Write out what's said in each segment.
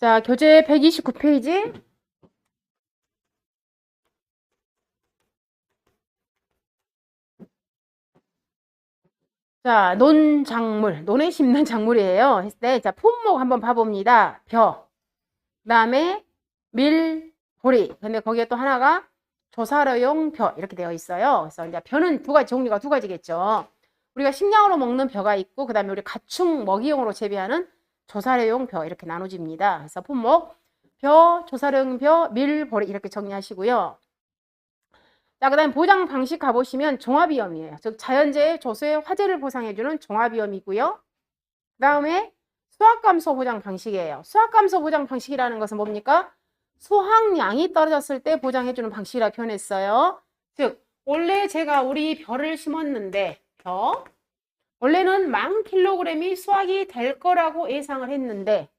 자, 교재 129페이지. 자, 논작물, 논에 심는 작물이에요. 했을 때, 자, 품목 한번 봐봅니다. 벼. 그 다음에 밀, 보리. 근데 거기에 또 하나가 조사료용 벼. 이렇게 되어 있어요. 그래서 이제 벼는 종류가 두 가지겠죠. 우리가 식량으로 먹는 벼가 있고, 그 다음에 우리 가축 먹이용으로 재배하는 조사료용 벼. 이렇게 나눠집니다. 그래서 품목, 벼, 조사료용 벼, 밀, 보리. 이렇게 정리하시고요. 자, 그 다음에 보장 방식 가보시면 종합위험이에요. 즉 자연재해, 조수의 화재를 보상해주는 종합위험이고요. 그 다음에 수확감소 보장 방식이에요. 수확감소 보장 방식이라는 것은 뭡니까? 수확량이 떨어졌을 때 보장해주는 방식이라 표현했어요. 즉 원래 제가 우리 벼를 심었는데 원래는 10,000kg이 수확이 될 거라고 예상을 했는데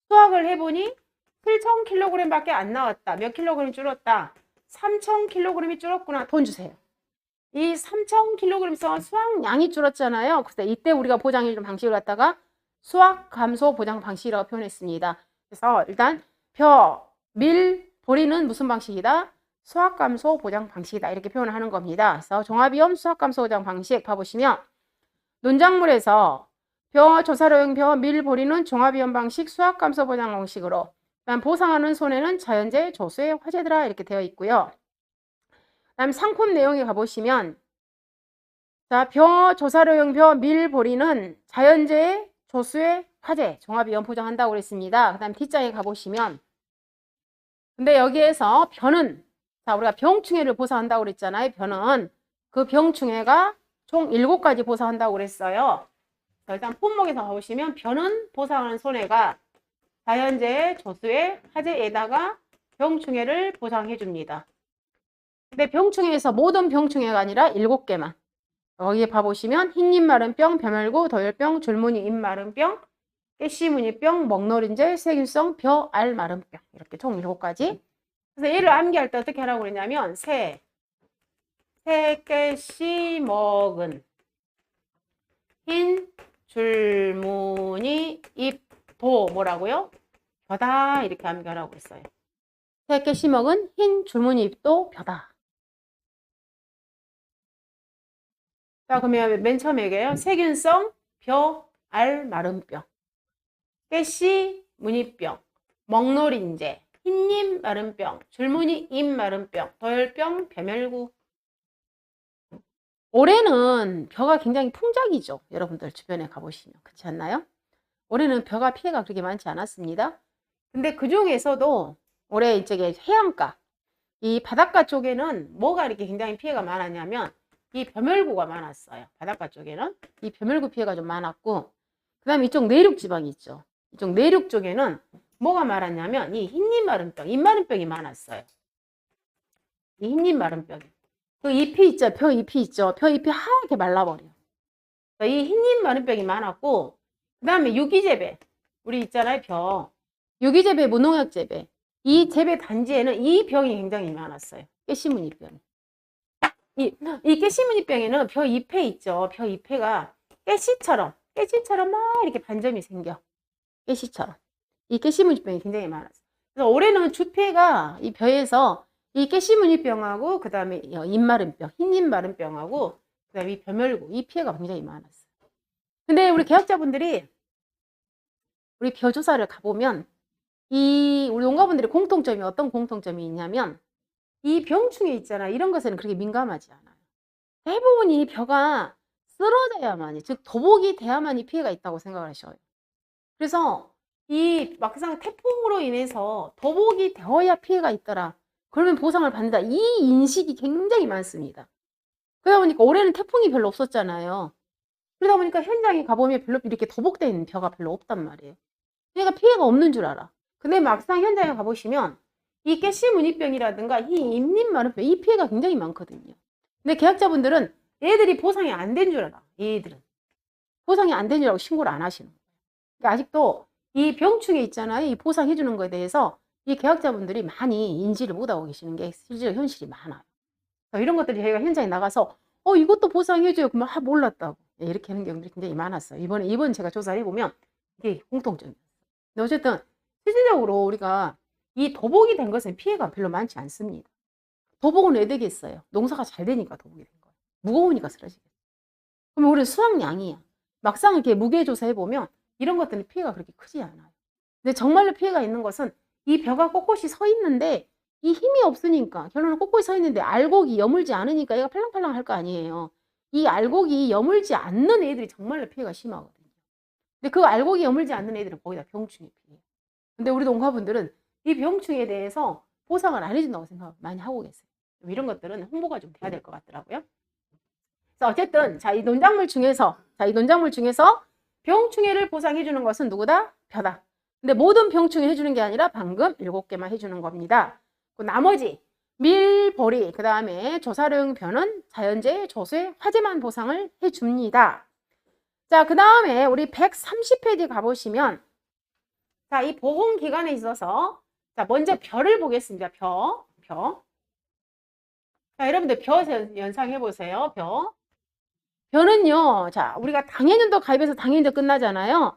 수확을 해보니 7,000kg 밖에 안 나왔다. 몇 킬로그램 줄었다? 3,000kg이 줄었구나. 돈 주세요. 이 3,000kg에서 수확량이 줄었잖아요. 그래서 이때 우리가 보장해주는 방식을 갖다가 수확 감소 보장 방식이라고 표현했습니다. 그래서 일단 벼, 밀, 보리는 무슨 방식이다? 수확 감소 보장 방식이다. 이렇게 표현을 하는 겁니다. 그래서 종합위험 수확 감소 보장 방식 봐보시면 논작물에서 벼, 조사료용 벼, 밀, 보리는 종합위험 방식 수확 감소 보장 방식으로 그다음 보상하는 손해는 자연재해, 조수의 화재더라 이렇게 되어 있고요. 그다음 상품 내용에 가보시면 자, 벼, 조사료용 벼, 밀, 보리는 자연재해, 조수의 화재, 종합위험 보장한다고 그랬습니다. 그 다음 뒷장에 가보시면 근데 여기에서 벼는 자, 우리가 병충해를 보상한다고 그랬잖아요. 벼는 그 병충해가 총 7가지 보상한다고 그랬어요. 자, 일단 품목에서 가보시면 벼는 보상하는 손해가 자연재해, 조수의 화재에다가 병충해를 보상해 줍니다. 근데 병충해에서 모든 병충해가 아니라 7개만. 여기에 봐보시면 흰잎 마른병, 벼멸구, 도열병, 줄무늬 잎 마른병, 깨씨무늬병, 먹노린재, 세균성 벼, 알 마른병. 이렇게 총 7가지. 그래서 얘를 암기할 때 어떻게 하라고 그랬냐면 새 깨씨 먹은 흰 줄무늬 잎 도 뭐라고요? 벼다 이렇게 암기하라고 했어요. 새 깨씨 먹은 흰 줄무늬 잎도 벼다. 자, 그러면 맨 처음에 얘기해요. 세균성 벼, 알 마른병, 깨씨 무늬병, 먹노린재, 흰잎 마른병, 줄무늬 잎 마른병, 도열병, 벼멸구. 올해는 벼가 굉장히 풍작이죠. 여러분들 주변에 가보시면 그렇지 않나요? 올해는 벼가 피해가 그렇게 많지 않았습니다. 근데 그 중에서도 올해 이쪽에 해안가, 이 바닷가 쪽에는 뭐가 이렇게 굉장히 피해가 많았냐면 이 벼멸구가 많았어요. 바닷가 쪽에는 이 벼멸구 피해가 좀 많았고 그 다음에 이쪽 내륙 지방이 있죠. 이쪽 내륙 쪽에는 뭐가 많았냐면 이 흰잎 마른병, 잎 마른병이 많았어요. 이 흰잎 마른병이. 그 잎이 있죠. 벼 잎이 있죠. 벼 잎이 하얗게 말라버려요. 이 흰잎 마른병이 많았고 그 다음에 유기재배. 우리 있잖아요. 벼. 유기재배, 무농약 재배. 이 재배 단지에는 이 병이 굉장히 많았어요. 깨씨무늬병. 이 깨씨무늬병에는 벼 잎에 있죠. 벼 잎에가 깨씨처럼 막 이렇게 반점이 생겨. 깨씨처럼. 이 깨씨무늬병이 굉장히 많았어요. 그래서 올해는 주피해가 이 벼에서 이 깨씨무늬병하고 그 다음에 잎마른병, 흰잎 마른병하고 그 다음에 이 벼멸구 이 피해가 굉장히 많았어요. 근데 우리 개학자분들이 우리 벼 조사를 가보면 우리 농가분들의 공통점이 어떤 공통점이 있냐면 이 병충해 있잖아. 이런 것에는 그렇게 민감하지 않아요. 대부분 이 벼가 쓰러져야만이, 즉 도복이 돼야만이 피해가 있다고 생각을 하셔요. 그래서 이 막상 태풍으로 인해서 도복이 되어야 피해가 있더라. 그러면 보상을 받는다. 이 인식이 굉장히 많습니다. 그러다 보니까 올해는 태풍이 별로 없었잖아요. 그러다 보니까 현장에 가보면 별로 이렇게 도복되어 있는 벼가 별로 없단 말이에요. 그러니까 피해가 없는 줄 알아. 근데 막상 현장에 가보시면 이 깨씨무늬병이라든가 이 잎잎 마른병 이 피해가 굉장히 많거든요. 근데 계약자분들은 얘들이 보상이 안 된 줄 알아. 얘들은 보상이 안 된 줄 알고 신고를 안 하시는 거예요. 그러니까 아직도 이 병충해 있잖아요. 이 보상해 주는 거에 대해서 이 계약자분들이 많이 인지를 못하고 계시는 게 실제로 현실이 많아요. 이런 것들이 저희가 현장에 나가서 이것도 보상해줘요. 그러면 몰랐다고 이렇게 하는 경우들이 굉장히 많았어요. 이번 제가 조사를 해보면 이게 공통점이었어요. 근데 어쨌든 실질적으로 우리가 이 도복이 된 것은 피해가 별로 많지 않습니다. 도복은 왜 되겠어요? 농사가 잘 되니까 도복이 된 거예요. 무거우니까 쓰러지겠어요. 그러면 우리는 수확량이야. 막상 이렇게 무게 조사해보면 이런 것들은 피해가 그렇게 크지 않아요. 근데 정말로 피해가 있는 것은 이 벼가 꼿꼿이 서 있는데 이 힘이 없으니까, 결론은 꼿꼿이 서 있는데 알곡이 여물지 않으니까 얘가 팔랑팔랑 할 거 아니에요. 이 알곡이 여물지 않는 애들이 정말로 피해가 심하거든요. 근데 그 알곡이 여물지 않는 애들은 거기다 병충해 피해요. 근데 우리 농가분들은 이 병충해에 대해서 보상을 안 해준다고 생각 많이 하고 계세요. 이런 것들은 홍보가 좀 돼야 될 것 같더라고요. 그래서 어쨌든 이 논작물 중에서 병충해를 보상해 주는 것은 누구다? 벼다. 근데 모든 병충해 해주는 게 아니라 방금 7개만 해주는 겁니다. 그 나머지 밀, 보리, 그 다음에 조사료용 벼는 자연재해, 조수의 화재만 보상을 해줍니다. 자, 그 다음에 우리 130페이지 가보시면, 자, 이 보건기간에 있어서, 자, 먼저 벼를 보겠습니다. 벼. 자, 여러분들 벼 연상해 보세요. 벼는요, 자, 우리가 당해년도 가입해서 당해년도 끝나잖아요.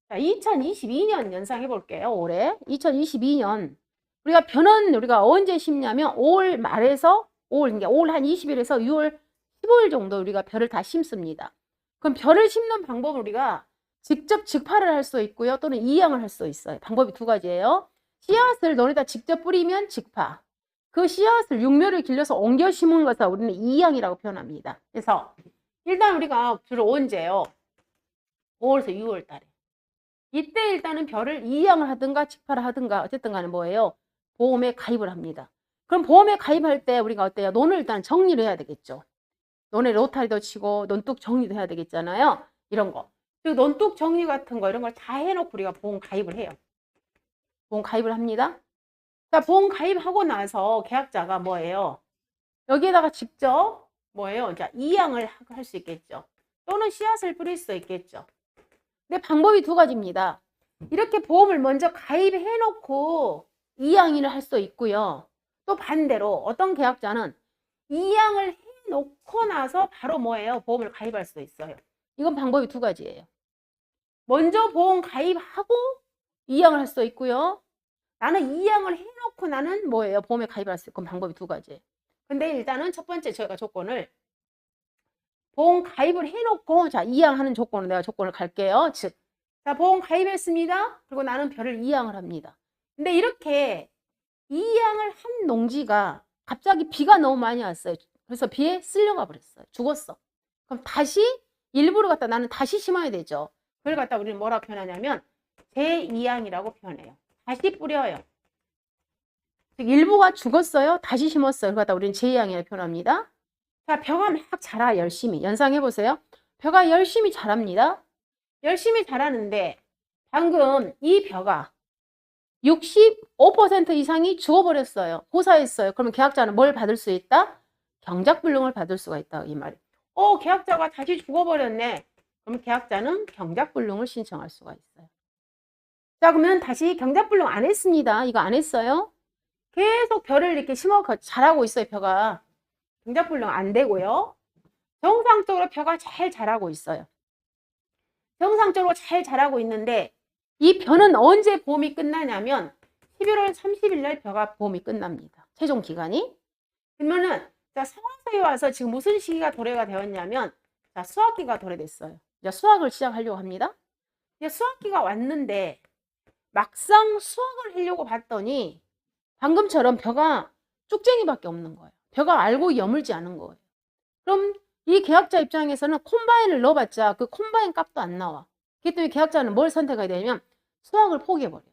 자, 2022년 연상해 볼게요. 올해 2022년 우리가 벼는 우리가 언제 심냐면 5월 말에서 5월 한 20일에서 6월 15일 정도 우리가 벼를 다 심습니다. 그럼 벼를 심는 방법은 우리가 직접 직파를 할 수 있고요, 또는 이양을 할 수 있어요. 방법이 두 가지예요. 씨앗을 논에다 직접 뿌리면 직파, 그 씨앗을 육묘를 길러서 옮겨 심은 것을 우리는 이양이라고 표현합니다. 그래서 일단 우리가 주로 언제요? 5월에서 6월 달에. 이때 일단은 벼를 이양을 하든가 직파를 하든가 어쨌든 간에 뭐예요? 보험에 가입을 합니다. 그럼 보험에 가입할 때 우리가 어때요? 논을 일단 정리를 해야 되겠죠. 논에 로타리도 치고 논둑 정리도 해야 되겠잖아요. 이런 거. 그리고 논둑 정리 같은 거 이런 걸 다 해놓고 우리가 보험 가입을 해요. 보험 가입을 합니다. 자, 보험 가입하고 나서 계약자가 뭐예요? 여기에다가 직접 뭐예요? 자, 이양을 할 수 있겠죠. 또는 씨앗을 뿌릴 수 있겠죠. 근데 방법이 두 가지입니다. 이렇게 보험을 먼저 가입해 놓고 이양을 할 수 있고요. 또 반대로 어떤 계약자는 이양을 해 놓고 나서 바로 뭐예요? 보험을 가입할 수 있어요. 이건 방법이 두 가지예요. 먼저 보험 가입하고 이양을 할 수 있고요. 나는 이양을 해 놓고 나는 뭐예요? 보험에 가입할 수 있고, 방법이 두 가지예요. 근데 일단은 첫 번째 저희가 조건을 보험 가입을 해놓고, 자, 이양하는 조건을 내가 조건을 갈게요. 즉, 자, 보험 가입했습니다. 그리고 나는 벼를 이양을 합니다. 근데 이렇게 이양을 한 농지가 갑자기 비가 너무 많이 왔어요. 그래서 비에 쓸려가 버렸어요. 죽었어. 그럼 다시 일부를 갖다 나는 다시 심어야 되죠. 그걸 갖다 우리는 뭐라고 표현하냐면 재이양이라고 표현해요. 다시 뿌려요. 즉, 일부가 죽었어요. 다시 심었어요. 그걸 갖다 우리는 재이양이라고 표현합니다. 자, 벼가 막 자라, 열심히. 연상해보세요. 벼가 열심히 자랍니다. 열심히 자라는데 방금 이 벼가 65% 이상이 죽어버렸어요. 고사했어요. 그러면 계약자는 뭘 받을 수 있다? 경작불능을 받을 수가 있다, 이 말이에요. 계약자가 다시 죽어버렸네. 그럼 계약자는 경작불능을 신청할 수가 있어요. 자, 그러면 다시 경작불능 안 했습니다. 이거 안 했어요. 계속 벼를 이렇게 심어 자라고 있어요, 벼가. 경작불능 안 되고요. 정상적으로 벼가 잘 자라고 있어요. 정상적으로 잘 자라고 있는데 이 벼는 언제 보험이 끝나냐면 11월 30일 날 벼가 보험이 끝납니다. 최종 기간이. 그러면은 자, 성화서에 와서 지금 무슨 시기가 도래가 되었냐면, 자, 수확기가 도래됐어요. 이제 수확을 시작하려고 합니다. 이제 수확기가 왔는데 막상 수확을 하려고 봤더니 방금처럼 벼가 쭉쟁이밖에 없는 거예요. 벼가 알고 여물지 않은 거예요. 그럼 이 계약자 입장에서는 콤바인을 넣어봤자 그 콤바인 값도 안 나와. 그렇기 때문에 계약자는 뭘 선택해야 되냐면 수확을 포기해버려요.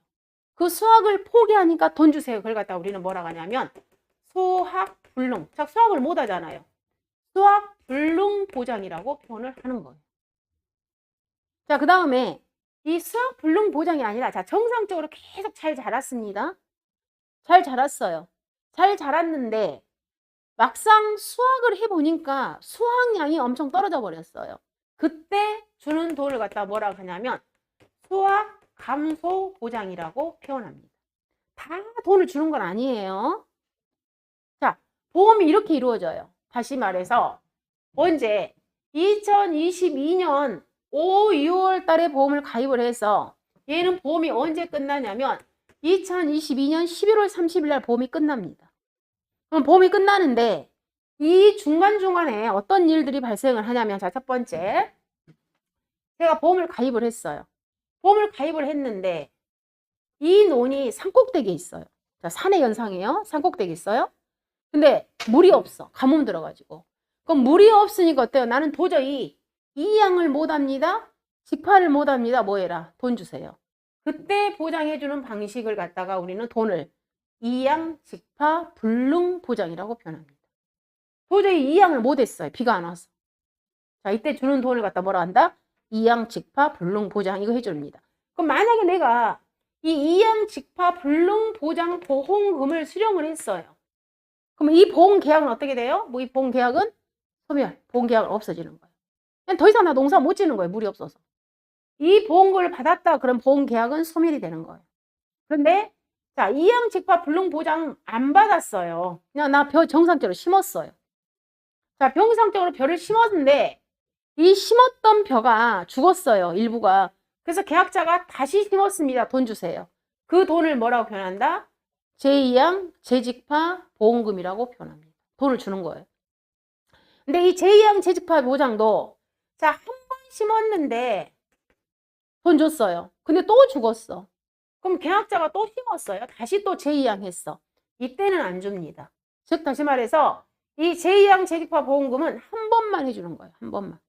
그 수확을 포기하니까 돈 주세요. 그걸 갖다 우리는 뭐라고 하냐면 수확불능. 자, 수확을 못 하잖아요. 수확불능 보장이라고 표현을 하는 거예요. 자, 그 다음에 이 수확불능 보장이 아니라, 자, 정상적으로 계속 잘 자랐습니다. 잘 자랐어요. 잘 자랐는데 막상 수확을 해보니까 수확량이 엄청 떨어져 버렸어요. 그때 주는 돈을 갖다 뭐라고 하냐면 수확 감소 보장이라고 표현합니다. 다 돈을 주는 건 아니에요. 자, 보험이 이렇게 이루어져요. 다시 말해서 언제 2022년 5, 6월 달에 보험을 가입을 해서 얘는 보험이 언제 끝나냐면 2022년 11월 30일 날 보험이 끝납니다. 그럼 보험이 끝나는데 이 중간중간에 어떤 일들이 발생을 하냐면, 자, 첫 번째, 제가 보험을 가입을 했어요. 보험을 가입을 했는데 이 논이 산꼭대기에 있어요. 자, 산의 연상이에요. 산꼭대기에 있어요. 근데 물이 없어. 가뭄 들어가지고. 그럼 물이 없으니까 어때요? 나는 도저히 이양을 못합니다. 직파를 못합니다. 뭐 해라? 돈 주세요. 그때 보장해주는 방식을 갖다가 우리는 돈을 이양, 직파, 불능 보장이라고 표현합니다. 도저히 이양을 못했어요. 비가 안 와서. 자, 이때 주는 돈을 갖다 뭐라 한다? 이양, 직파, 불능 보장 이거 해줍니다. 그럼 만약에 내가 이 이양, 직파, 불능 보장 보험금을 수령을 했어요. 그럼 이 보험 계약은 어떻게 돼요? 뭐 이 보험 계약은 소멸, 보험 계약은 없어지는 거예요. 그냥 더 이상 나 농사 못 짓는 거예요. 물이 없어서. 이 보험금을 받았다 그럼 보험 계약은 소멸이 되는 거예요. 그런데 자, 이양, 직파, 불능 보장 안 받았어요. 그냥 나 벼 정상적으로 심었어요. 자, 정상적으로 벼를 심었는데 이 심었던 벼가 죽었어요. 일부가. 그래서 계약자가 다시 심었습니다. 돈 주세요. 그 돈을 뭐라고 표현한다? 제2양 재직파 보험금이라고 표현합니다. 돈을 주는 거예요. 근데 이 제2양 재직파 보장도 자, 한 번 심었는데 돈 줬어요. 근데 또 죽었어. 그럼 계약자가 또 심었어요. 다시 또 제2양 했어. 이때는 안 줍니다. 즉 다시 말해서 이 제2양 재직파 보험금은 한 번만 해주는 거예요. 한 번만.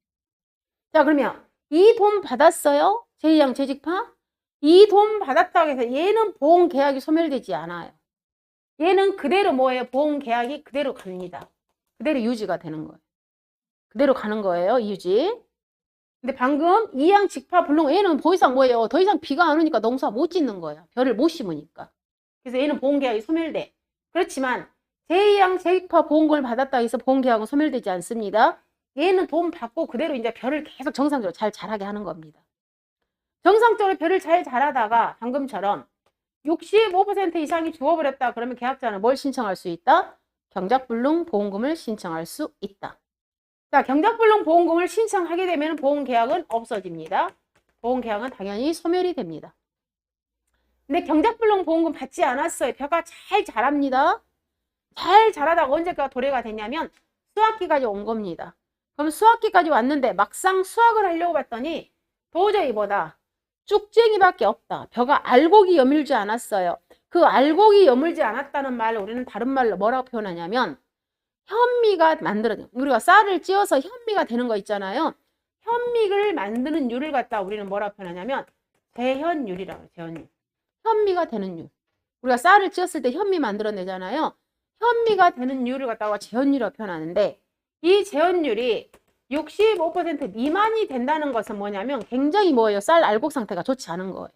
자, 그러면 이 돈 받았어요? 제2양 재직파? 이 돈 받았다고 해서 얘는 보험 계약이 소멸되지 않아요. 얘는 그대로 뭐예요? 보험 계약이 그대로 갑니다. 그대로 유지가 되는 거예요. 그대로 가는 거예요. 유지. 근데 방금 이양, 직파, 불능 얘는 더 이상 뭐예요? 더 이상 비가 안 오니까 농사 못 짓는 거예요. 벼를 못 심으니까. 그래서 얘는 보험 계약이 소멸돼. 그렇지만 제2양 재직파 보험금을 받았다 해서 보험 계약은 소멸되지 않습니다. 얘는 돈 받고 그대로 이제 벼를 계속 정상적으로 잘 자라게 하는 겁니다. 정상적으로 벼를 잘 자라다가 방금처럼 65% 이상이 죽어버렸다. 그러면 계약자는 뭘 신청할 수 있다? 경작불능 보험금을 신청할 수 있다. 자, 경작불능 보험금을 신청하게 되면 보험계약은 없어집니다. 보험계약은 당연히 소멸이 됩니다. 근데 경작불능 보험금 받지 않았어요. 벼가 잘 자랍니다. 잘 자라다가 언제가 도래가 되냐면 수확기까지 온 겁니다. 그럼 수확기까지 왔는데 막상 수확을 하려고 봤더니 도저히 뭐다? 쭉쟁이밖에 없다. 벼가 알곡이 여물지 않았어요. 그 알곡이 여물지 않았다는 말을 우리는 다른 말로 뭐라고 표현하냐면 현미가 만들어져. 우리가 쌀을 찧어서 현미가 되는 거 있잖아요. 현미를 만드는 율을 갖다 우리는 뭐라고 표현하냐면 재현율이라고 해요. 재현율. 현미가 되는 율. 우리가 쌀을 찧었을 때 현미 만들어내잖아요. 현미가 되는 율을 갖다가 재현율이라고 표현하는데 이 재현율이 65% 미만이 된다는 것은 뭐냐면 굉장히 뭐예요? 쌀 알곡 상태가 좋지 않은 거예요.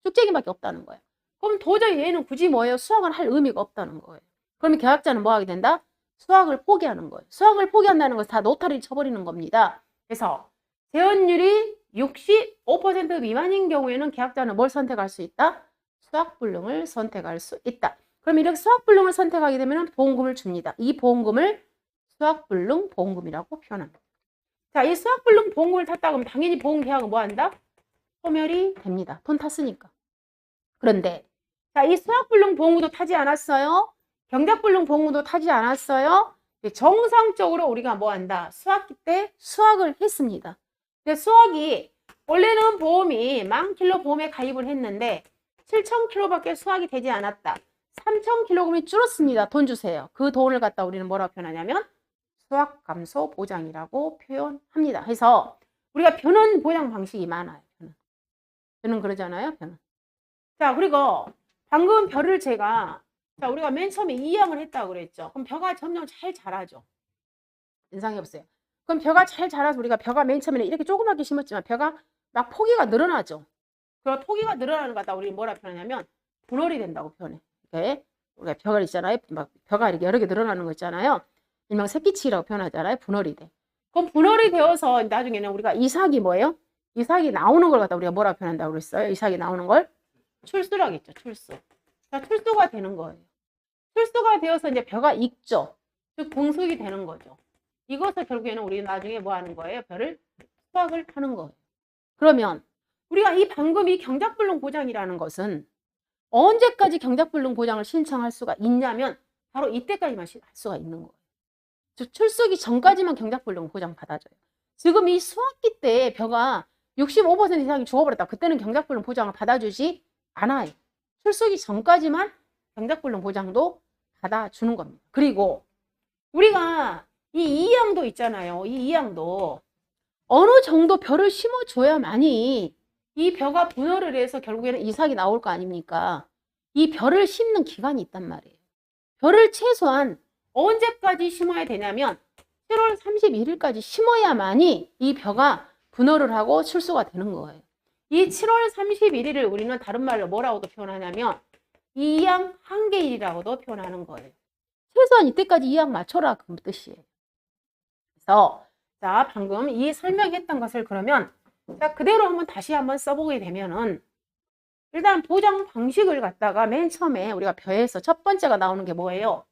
쭉쟁이밖에 없다는 거예요. 그럼 도저히 얘는 굳이 뭐예요? 수확을 할 의미가 없다는 거예요. 그러면 계약자는 뭐 하게 된다? 수확을 포기하는 거예요. 수확을 포기한다는 것은 다 노타리를 쳐버리는 겁니다. 그래서 재현율이 65% 미만인 경우에는 계약자는 뭘 선택할 수 있다? 수확불능을 선택할 수 있다. 그럼 이렇게 수확불능을 선택하게 되면 보험금을 줍니다. 이 보험금을 수확불능 보험금이라고 표현합니다. 자, 이 수확불능 보험금을 탔다 그러면 당연히 보험계약은 뭐 한다? 소멸이 됩니다. 돈 탔으니까. 그런데 자, 이 수확불능 보험금도 타지 않았어요? 경작불능 보험금도 타지 않았어요? 정상적으로 우리가 뭐 한다? 수확기 때 수확을 했습니다. 근데 수확이 원래는 보험이 10,000kg 보험에 가입을 했는데 7,000kg밖에 수확이 되지 않았다. 3,000kg이 줄었습니다. 돈 주세요. 그 돈을 갖다 우리는 뭐라고 표현하냐면 수확 감소 보장이라고 표현합니다. 그래서 우리가 벼는 보장 방식이 많아요. 벼는 그러잖아요. 벼는. 자, 그리고 방금 벼를 제가 자, 우리가 맨 처음에 이양을 했다고 그랬죠. 그럼 벼가 점점 잘 자라죠. 인상이 없어요. 그럼 벼가 잘 자라서 우리가 벼가 맨 처음에는 이렇게 조그맣게 심었지만 벼가 막 포기가 늘어나죠. 그 포기가 늘어나는 것 같다. 우리 뭐라 표현하냐면 분월이 된다고 표현해. 이렇게 우리가 벼가 있잖아요. 막 벼가 이렇게 여러 개 늘어나는 거 있잖아요. 일명 새끼치기라고 표현하잖아요. 분월이 돼. 그럼 분월이 되어서 나중에는 우리가 이삭이 뭐예요? 이삭이 나오는 걸 갖다 우리가 뭐라 표현한다고 그랬어요? 이삭이 나오는 걸 출수라고 했죠. 출수. 자, 출수가 되는 거예요. 출수가 되어서 이제 벼가 익죠. 즉 동숙이 되는 거죠. 이것을 결국에는 우리 나중에 뭐 하는 거예요? 벼를 수확을 하는 거예요. 그러면 우리가 이 방금 이 경작불능 보장이라는 것은 언제까지 경작불능 보장을 신청할 수가 있냐면 바로 이때까지만 할 수가 있는 거예요. 즉 출석이 전까지만 경작불능 보장 받아줘요. 지금 이 수학기 때 벼가 65% 이상이 죽어버렸다. 그때는 경작불능 보장을 받아주지 않아요. 출석이 전까지만 경작불능 보장도 받아주는 겁니다. 그리고 우리가 이 이양도 있잖아요. 이 이양도 어느 정도 벼를 심어줘야만이 이 벼가 분열을 해서 결국에는 이삭이 나올 거 아닙니까? 이 벼를 심는 기간이 있단 말이에요. 벼를 최소한 언제까지 심어야 되냐면 7월 31일까지 심어야만이 이 벼가 분열을 하고 출소가 되는 거예요. 이 7월 31일을 우리는 다른 말로 뭐라고도 표현하냐면 이양 한계일이라고도 표현하는 거예요. 최소한 이때까지 이양 맞춰라 그 뜻이에요. 그래서 자 방금 이 설명했던 것을 그러면 자 그대로 한번 다시 한번 써보게 되면은 일단 보장 방식을 갖다가 맨 처음에 우리가 벼에서 첫 번째가 나오는 게 뭐예요?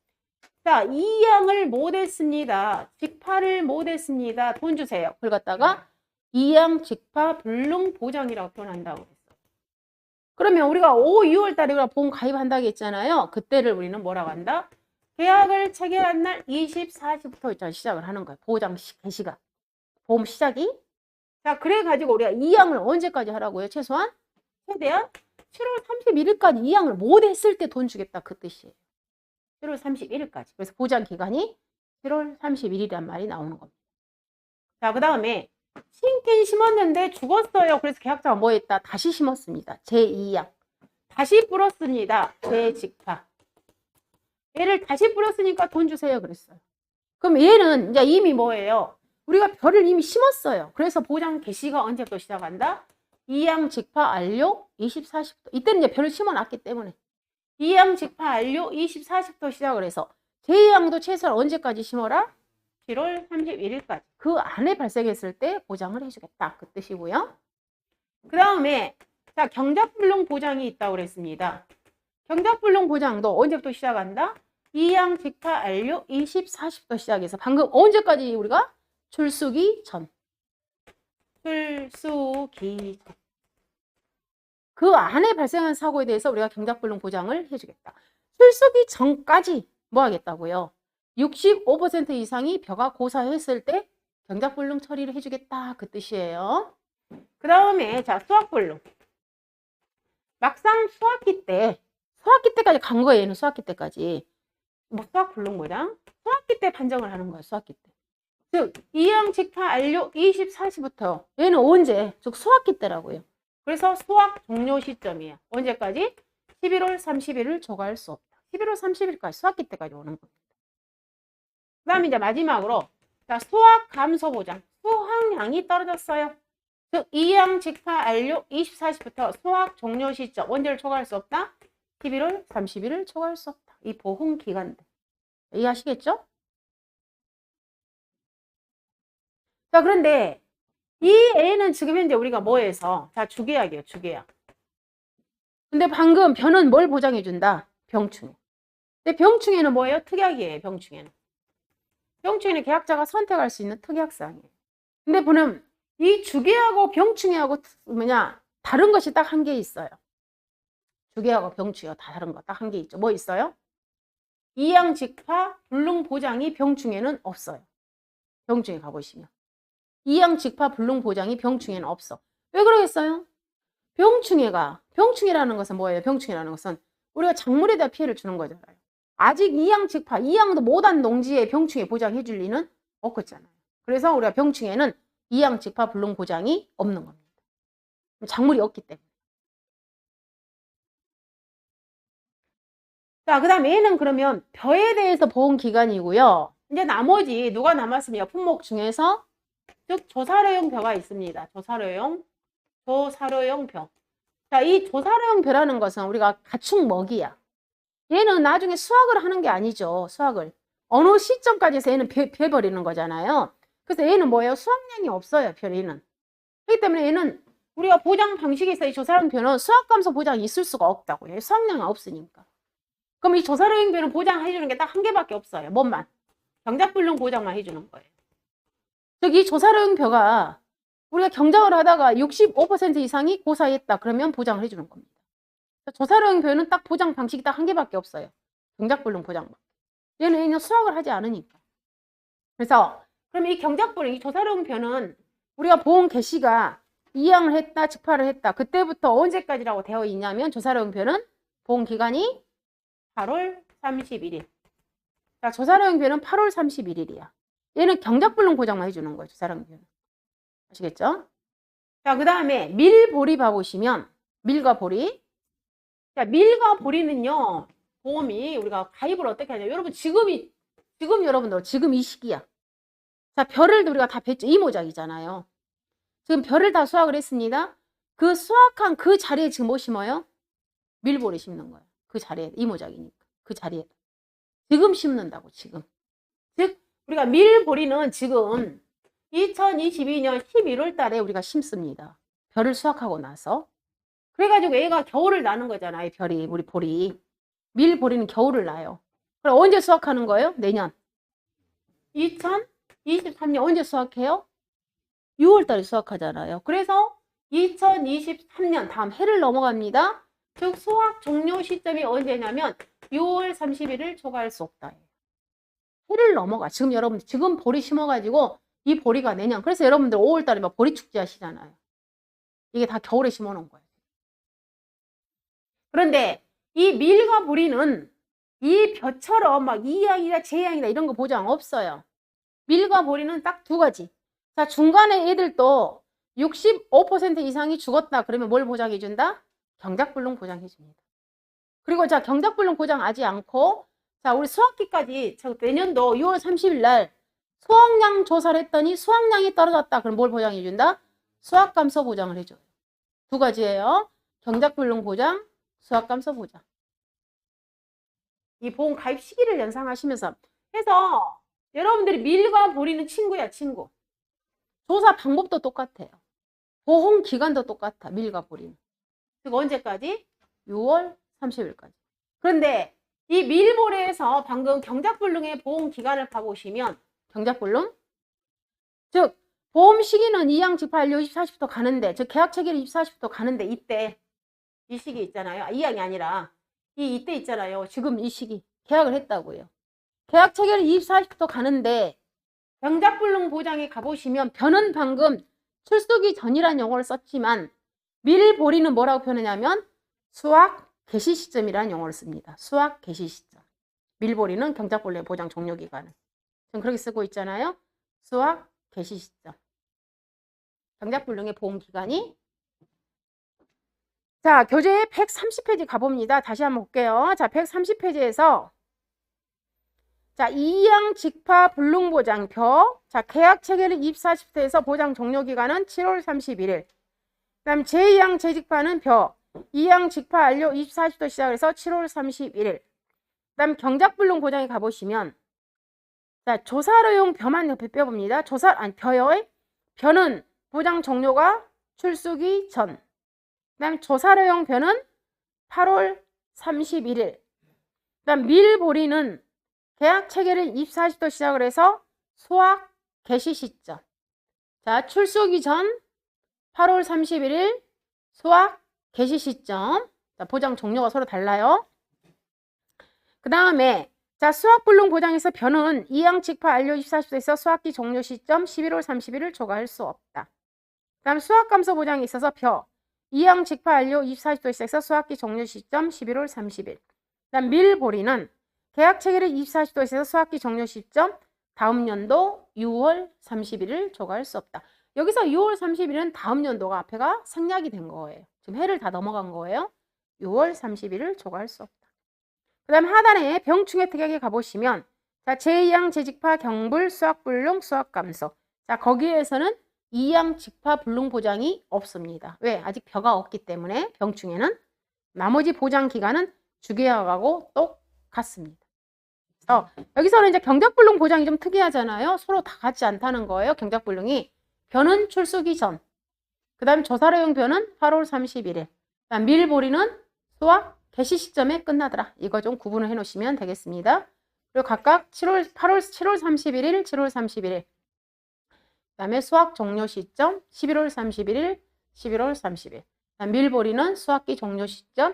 자, 이양을 못했습니다. 직파를 못했습니다. 돈 주세요. 그걸 갖다가 이양 직파 불능 보장이라고 표현한다고 했어요. 그러면 우리가 5, 6월 달에 우리가 보험 가입한다고 했잖아요. 그때를 우리는 뭐라고 한다? 계약을 체결한 날 24시부터 일단 시작을 하는 거예요. 보장 개시가. 보험 시작이. 자, 그래가지고 우리가 이양을 언제까지 하라고요? 최소한? 최대한 7월 31일까지 이양을 못했을 때 돈 주겠다. 그 뜻이에요. 7월 31일까지. 그래서 보장 기간이 7월 31일이란 말이 나오는 겁니다. 자, 그 다음에 심긴 심었는데 죽었어요. 그래서 계약자가 뭐 했다? 다시 심었습니다. 제2양. 다시 뿌렸습니다. 제 직파. 얘를 다시 뿌렸으니까 돈 주세요. 그랬어요. 그럼 얘는 이제 이미 뭐예요? 우리가 벼를 이미 심었어요. 그래서 보장 개시가 언제부터 시작한다? 2양 직파 완료 24시부터. 이때는 이제 벼를 심어놨기 때문에. 2양 직파 완료 24시부터 시작을 해서 제2양도 최소한 언제까지 심어라? 7월 31일까지. 그 안에 발생했을 때 보장을 해주겠다. 그 뜻이고요. 그 다음에 자 경작불능 보장이 있다고 그랬습니다. 경작불능 보장도 언제부터 시작한다? 2양 직파 완료 24시부터 시작해서 방금 언제까지 우리가? 출수기 전. 출수기 전. 그 안에 발생한 사고에 대해서 우리가 경작불능 보장을 해주겠다. 출수기 전까지 뭐 하겠다고요? 65% 이상이 벼가 고사했을 때 경작불능 처리를 해주겠다. 그 뜻이에요. 그 다음에 자 수학불능. 막상 수학기 때까지 간 거예요. 얘는 수학기 때까지. 뭐 수학불능 보장? 수학기 때 판정을 하는 거예요. 수학기 때. 즉 2양 직파 완료 24시부터 얘는 언제? 즉 수학기 때라고요. 그래서 수학 종료 시점이에요. 언제까지? 11월 30일을 초과할 수 없다. 11월 30일까지 수학기 때까지 오는 겁니다. 그 다음에 이제 마지막으로 자 수학 감소 보장. 수학량이 떨어졌어요. 즉 2양 직파 완료 24시부터 수학 종료 시점 언제를 초과할 수 없다? 11월 30일을 초과할 수 없다. 이 보험 기간들. 이해하시겠죠? 자 그런데 이 애는 지금 현재 우리가 뭐해서 자 주계약이에요. 주계약. 근데 방금 벼는 뭘 보장해준다? 병충해. 근데 병충해는 뭐예요? 특약이에요. 병충해는. 병충해는 계약자가 선택할 수 있는 특약사항이에요. 근데 보면 이 주계하고 병충해하고 다른 것이 딱 한 개 있어요. 주계하고 병충해 다 다른 거 딱 한 개 있죠. 뭐 있어요? 이양 직파 불능 보장이 병충해는 없어요. 병충해 가보시면. 이양 직파 불능 보장이 병충해는 없어. 왜 그러겠어요? 병충해라는 것은 뭐예요? 병충해라는 것은 우리가 작물에 대한 피해를 주는 거잖아요. 아직 이양 직파, 이양도 못한 농지에 병충해 보장해 줄 리는 없겠잖아요. 그래서 우리가 병충해는 이양 직파 불능 보장이 없는 겁니다. 작물이 없기 때문에. 자, 그 다음에 얘는 그러면 벼에 대해서 보험 기간이고요. 이제 나머지 누가 남았습니까? 품목 중에서 즉 조사료용 벼가 있습니다. 조사료용 벼. 자, 이 조사료용 벼라는 것은 우리가 가축 먹이야. 얘는 나중에 수확을 하는 게 아니죠. 수확을. 어느 시점까지 해서 얘는 베버리는 거잖아요. 그래서 얘는 뭐예요? 수확량이 없어요. 벼에는. 그렇기 때문에 얘는 우리가 보장 방식에서 이 조사료용 벼는 수확 감소 보장이 있을 수가 없다고요. 수확량이 없으니까. 그럼 이 조사료용 벼는 보장해주는 게 딱 한 개밖에 없어요. 뭔만? 경작불능 보장만 해주는 거예요. 즉 이 조사료용 벼가 우리가 경작을 하다가 65% 이상이 고사했다. 그러면 보장을 해주는 겁니다. 조사료형 표현은 딱 보장 방식이 딱 한 개밖에 없어요. 경작불능 보장. 얘는 그냥 수학을 하지 않으니까. 그래서 그럼 이 경작불능, 이 조사료형 표현은 우리가 보험 개시가 이양을 했다, 직파를 했다. 그때부터 언제까지라고 되어 있냐면 조사료형 표현은 보험 기간이 8월 31일. 자, 조사료형 표현은 8월 31일이야. 얘는 경작불능 보장만 해주는 거예요. 조사료형 표현은. 아시겠죠? 자, 그 다음에 밀보리 봐보시면 밀과 보리. 자, 밀과 보리는요, 보험이 우리가 가입을 어떻게 하냐. 여러분, 지금 여러분들, 지금 이 시기야. 자, 별을 우리가 다 뵀죠. 이 모작이잖아요. 지금 별을 다 수확을 했습니다. 그 수확한 그 자리에 지금 뭐 심어요? 밀보리 심는 거예요. 그 자리에, 이 모작이니까. 그 자리에. 지금 심는다고, 지금. 즉, 우리가 밀보리는 지금 2022년 11월 달에 우리가 심습니다. 별을 수확하고 나서. 그래가지고 얘가 겨울을 나는 거잖아요. 별이, 우리 보리. 밀보리는 겨울을 나요. 그럼 언제 수확하는 거예요? 내년. 2023년 언제 수확해요? 6월 달에 수확하잖아요. 그래서 2023년 다음 해를 넘어갑니다. 즉 수확 종료 시점이 언제냐면 6월 31일 초과할 수 없다. 해를 넘어가. 지금 여러분들 지금 보리 심어가지고 이 보리가 내년. 그래서 여러분들 5월 달에 막 보리 축제 하시잖아요. 이게 다 겨울에 심어놓은 거예요. 그런데 이 밀과 보리는 이 벼처럼 막 이양이나 제양이나 이런 거 보장 없어요. 밀과 보리는 딱 두 가지. 자, 중간에 애들도 65% 이상이 죽었다. 그러면 뭘 보장해준다? 경작불능 보장해줍니다. 그리고 자, 경작불능 보장하지 않고 자, 우리 수확기까지 내년도 6월 30일 날 수확량 조사를 했더니 수확량이 떨어졌다. 그럼 뭘 보장해준다? 수확감소 보장을 해줘요. 두 가지예요. 경작불능 보장, 수확감소 보장. 이 보험 가입 시기를 연상하시면서 해서 여러분들이 밀과 보리는 친구야, 친구. 조사 방법도 똑같아요. 보험 기간도 똑같아, 밀과 보리는. 즉 언제까지? 6월 30일까지. 그런데 이 밀보리에서 방금 경작불능의 보험 기간을 봐보시면 경작불능, 즉 보험 시기는 이양 직파 완료 24시부터 가는데, 즉 계약 체결 24시부터 가는데 이때 이 시기 있잖아요. 이양이 아니라 이때 있잖아요. 지금 이 시기 계약을 했다고요. 계약 체결 24시부터 가는데 경작불능 보장에 가보시면 변은 방금 출수기 전이라는 용어를 썼지만 밀보리는 뭐라고 표현하냐면 수확 개시 시점이라는 용어를 씁니다. 수확 개시 시점. 밀보리는 경작불능 보장 종료 기간을 지금 그렇게 쓰고 있잖아요. 수확 개시 시점. 경작불능의 보험 기간이 자, 교재 130페이지 가봅니다. 다시 한번 볼게요. 자, 130페이지에서 자, 이양 직파 불능 보장표. 자, 계약 체결일 24시부터해서 보장 종료 기간은 7월 31일. 그다음 제2양 재직파는 표. 2양 직파 완료 24시부터 시작해서 7월 31일. 그다음 경작불능 보장에 가보시면 자, 조사료용 벼만 옆에 빼봅니다. 벼의 벼는 보장 종료가 출수기 전. 그다음 조사료용 벼는 8월 31일. 그다음 밀보리는 계약 체결일 24시부터 시작을 해서 수확 개시 시점. 자, 출수기 전 8월 31일 수확 개시 시점. 자, 보장 종료가 서로 달라요. 그 다음에 자, 수확불능 보장에서 벼는 이양 직파 완료 24시부터 수확기 종료 시점 11월 31일 초과할 수 없다. 그 다음 수확감소 보장에 있어서 벼 이양 직파 완료 24시부터 시작해서 수확기 종료 시점 11월 30일. 그 다음 밀보리는 계약 체결일 24시부터 시작해서 수확기 종료 시점 다음 연도 6월 31일 초과할 수 없다. 여기서 6월 30일은 다음 연도가 앞에가 생략이 된 거예요. 지금 해를 다 넘어간 거예요. 6월 31일 초과할 수 없다. 그 다음 하단에 병충해 특약에 가보시면 자, 제2양 재직파 경불 수확불능 수확감소. 자, 거기에서는 2양 직파 불능 보장이 없습니다. 왜? 아직 벼가 없기 때문에 병충해는 나머지 보장 기간은 주계약하고 똑같습니다. 여기서는 이제 경작불능 보장이 좀 특이하잖아요. 서로 다 같지 않다는 거예요. 경작불능이 벼는 출수기 전. 그 다음 조사료용 벼는 8월 31일. 그다음 밀보리는 수확 개시 시점에 끝나더라. 이거 좀 구분을 해 놓으시면 되겠습니다. 그리고 각각 7월 31일, 7월 31일. 그 다음에 수확 종료 시점 11월 31일, 11월 30일. 밀보리는 수확기 종료 시점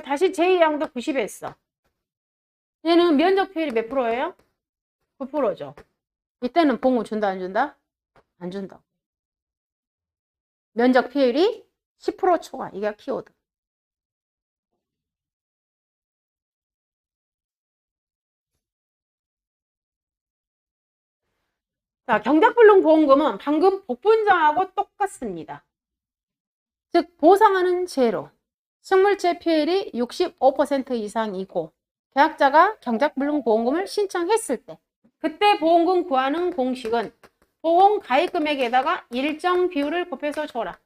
다시 제2항도 90 했어. 얘는 면적 비율이 몇 프로예요? 9%죠. 이때는 봉을 준다, 안 준다? 안 준다. 면적 비율이 10% 초과. 이게 키워드. 자, 경작불능보험금은 방금 복분자하고 똑같습니다. 즉, 보상하는 제로. 식물체 피해율이 65% 이상이고 계약자가 경작불능보험금을 신청했을 때 그때 보험금 구하는 공식은 보험 가입 금액에다가 일정 비율을 곱해서 줘라.